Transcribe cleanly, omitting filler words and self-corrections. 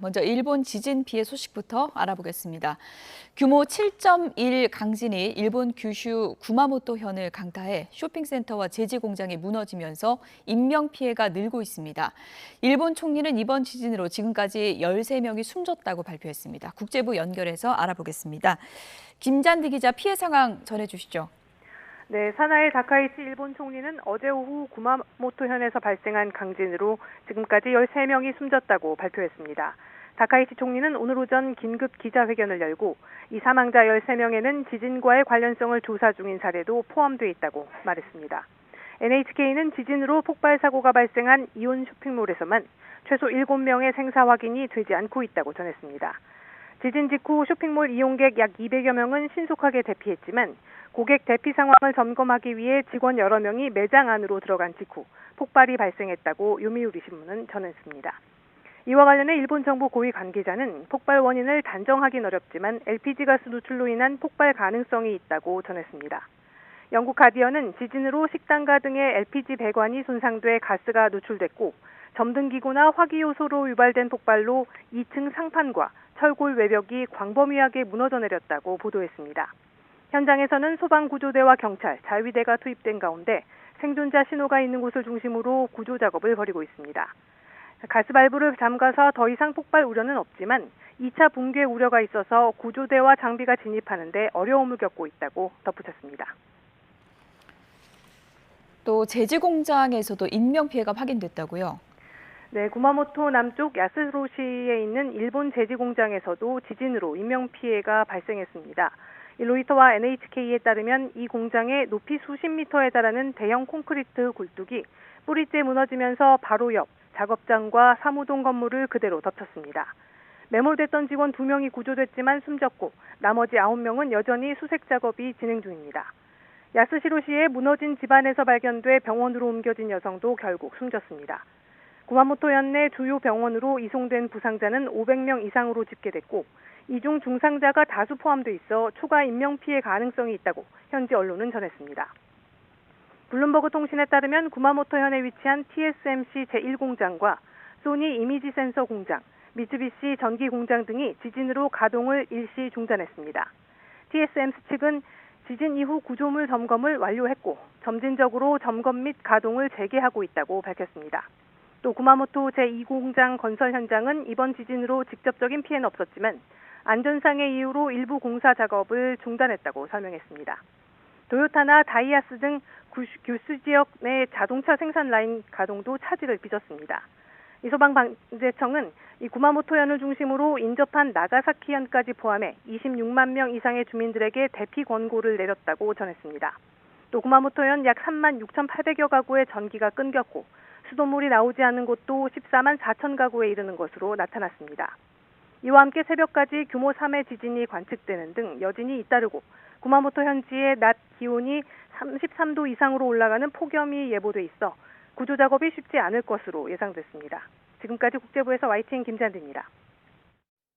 먼저 일본 지진 피해 소식부터 알아보겠습니다. 규모 7.1 강진이 일본 규슈 구마모토현을 강타해 쇼핑센터와 제지 공장이 무너지면서 인명피해가 늘고 있습니다. 일본 총리는 이번 지진으로 지금까지 13명이 숨졌다고 발표했습니다. 국제부 연결해서 알아보겠습니다. 김잔디 기자, 피해 상황 전해주시죠. 네, 사나에 다카이치 일본 총리는 어제 오후 구마모토현에서 발생한 강진으로 지금까지 13명이 숨졌다고 발표했습니다. 다카이치 총리는 오늘 오전 긴급 기자회견을 열고 이 사망자 13명에는 지진과의 관련성을 조사 중인 사례도 포함돼 있다고 말했습니다. NHK는 지진으로 폭발 사고가 발생한 이온 쇼핑몰에서만 최소 7명의 생사 확인이 되지 않고 있다고 전했습니다. 지진 직후 쇼핑몰 이용객 약 200여 명은 신속하게 대피했지만 고객 대피 상황을 점검하기 위해 직원 여러 명이 매장 안으로 들어간 직후 폭발이 발생했다고 요미우리 신문은 전했습니다. 이와 관련해 일본 정부 고위 관계자는 폭발 원인을 단정하긴 어렵지만 LPG 가스 누출로 인한 폭발 가능성이 있다고 전했습니다. 영국 가디언은 지진으로 식당가 등의 LPG 배관이 손상돼 가스가 누출됐고 점등기구나 화기요소로 유발된 폭발로 2층 상판과 철골 외벽이 광범위하게 무너져 내렸다고 보도했습니다. 현장에서는 소방구조대와 경찰, 자위대가 투입된 가운데 생존자 신호가 있는 곳을 중심으로 구조 작업을 벌이고 있습니다. 가스밸브를 잠가서 더 이상 폭발 우려는 없지만 2차 붕괴 우려가 있어서 구조대와 장비가 진입하는 데 어려움을 겪고 있다고 덧붙였습니다. 또 제지 공장에서도 인명피해가 확인됐다고요? 네, 구마모토 남쪽 야스로시에 있는 일본 제지 공장에서도 지진으로 인명피해가 발생했습니다. 로이터와 NHK에 따르면 이 공장의 높이 수십 미터에 달하는 대형 콘크리트 굴뚝이 뿌리째 무너지면서 바로 옆 작업장과 사무동 건물을 그대로 덮쳤습니다. 매몰됐던 직원 2명이 구조됐지만 숨졌고 나머지 9명은 여전히 수색 작업이 진행 중입니다. 야스시로시의 무너진 집안에서 발견돼 병원으로 옮겨진 여성도 결국 숨졌습니다. 구마모토현 내 주요 병원으로 이송된 부상자는 500명 이상으로 집계됐고 이 중 중상자가 다수 포함돼 있어 추가 인명피해 가능성이 있다고 현지 언론은 전했습니다. 블룸버그 통신에 따르면 구마모토현에 위치한 TSMC 제1공장과 소니 이미지 센서 공장, 미쓰비시 전기 공장 등이 지진으로 가동을 일시 중단했습니다. TSMC 측은 지진 이후 구조물 점검을 완료했고 점진적으로 점검 및 가동을 재개하고 있다고 밝혔습니다. 또 구마모토 제2공장 건설 현장은 이번 지진으로 직접적인 피해는 없었지만 안전상의 이유로 일부 공사 작업을 중단했다고 설명했습니다. 도요타나 다이하스 등 규슈 지역 내 자동차 생산 라인 가동도 차질을 빚었습니다. 소방방재청은 이 구마모토현을 중심으로 인접한 나가사키현까지 포함해 26만 명 이상의 주민들에게 대피 권고를 내렸다고 전했습니다. 또 구마모토현 약 3만 6,800여 가구의 전기가 끊겼고 수돗물이 나오지 않는 곳도 14만 4천 가구에 이르는 것으로 나타났습니다. 이와 함께 새벽까지 규모 3의 지진이 관측되는 등 여진이 잇따르고 구마모토 현지의 낮 기온이 33도 이상으로 올라가는 폭염이 예보돼 있어 구조 작업이 쉽지 않을 것으로 예상됐습니다. 지금까지 국제부에서 YTN 김잔디입니다.